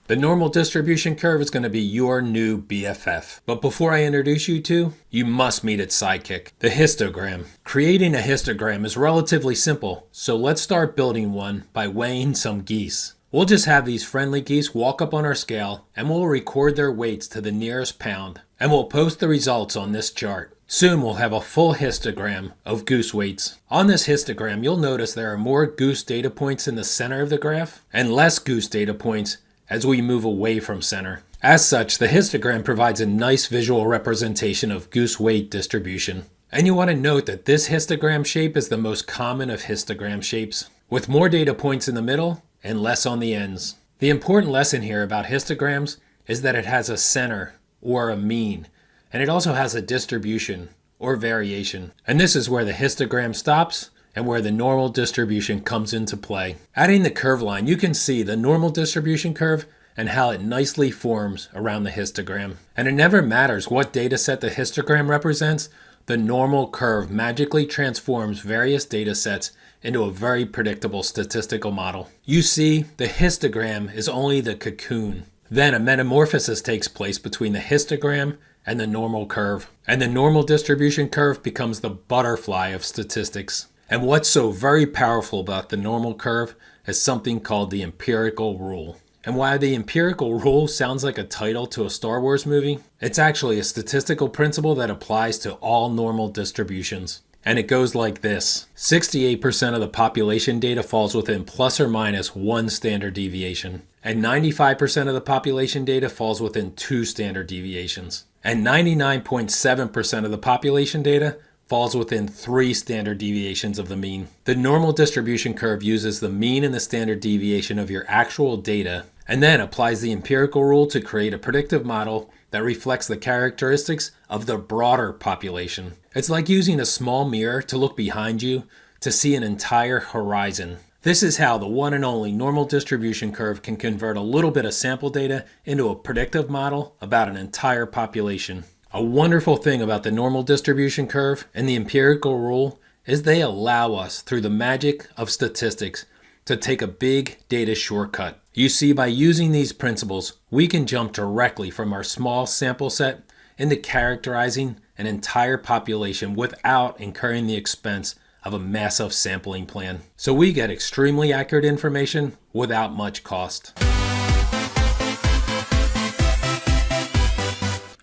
The normal distribution curve is going to be your new BFF. But before I introduce you to, you must meet its sidekick, the histogram. Creating a histogram is relatively simple, so let's start building one by weighing some geese. We'll just have these friendly geese walk up on our scale and we'll record their weights to the nearest pound. And we'll post the results on this chart. Soon we'll have a full histogram of goose weights. On this histogram, you'll notice there are more goose data points in the center of the graph and less goose data points as we move away from center. As such, the histogram provides a nice visual representation of goose weight distribution. And you want to note that this histogram shape is the most common of histogram shapes, with more data points in the middle and less on the ends. The important lesson here about histograms is that it has a center or a mean, and it also has a distribution or variation. And this is where the histogram stops and where the normal distribution comes into play. Adding the curve line, you can see the normal distribution curve and how it nicely forms around the histogram. And it never matters what data set the histogram represents, the normal curve magically transforms various data sets into a very predictable statistical model. You see, the histogram is only the cocoon. Then a metamorphosis takes place between the histogram and the normal curve. And the normal distribution curve becomes the butterfly of statistics. And what's so very powerful about the normal curve is something called the empirical rule. And while the empirical rule sounds like a title to a Star Wars movie, it's actually a statistical principle that applies to all normal distributions. And it goes like this. 68% of the population data falls within plus or minus 1 standard deviation. And 95% of the population data falls within 2 standard deviations. And 99.7% of the population data falls within 3 standard deviations of the mean. The normal distribution curve uses the mean and the standard deviation of your actual data and then applies the empirical rule to create a predictive model that reflects the characteristics of the broader population. It's like using a small mirror to look behind you to see an entire horizon. This is how the one and only normal distribution curve can convert a little bit of sample data into a predictive model about an entire population. A wonderful thing about the normal distribution curve and the empirical rule is they allow us, through the magic of statistics, to take a big data shortcut. You see, by using these principles, we can jump directly from our small sample set into characterizing an entire population without incurring the expense of a massive sampling plan. So we get extremely accurate information without much cost.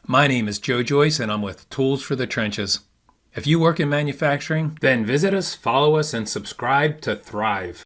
My name is Joe Joyce and I'm with Tools for the Trenches. If you work in manufacturing, then visit us, follow us, and subscribe to thrive.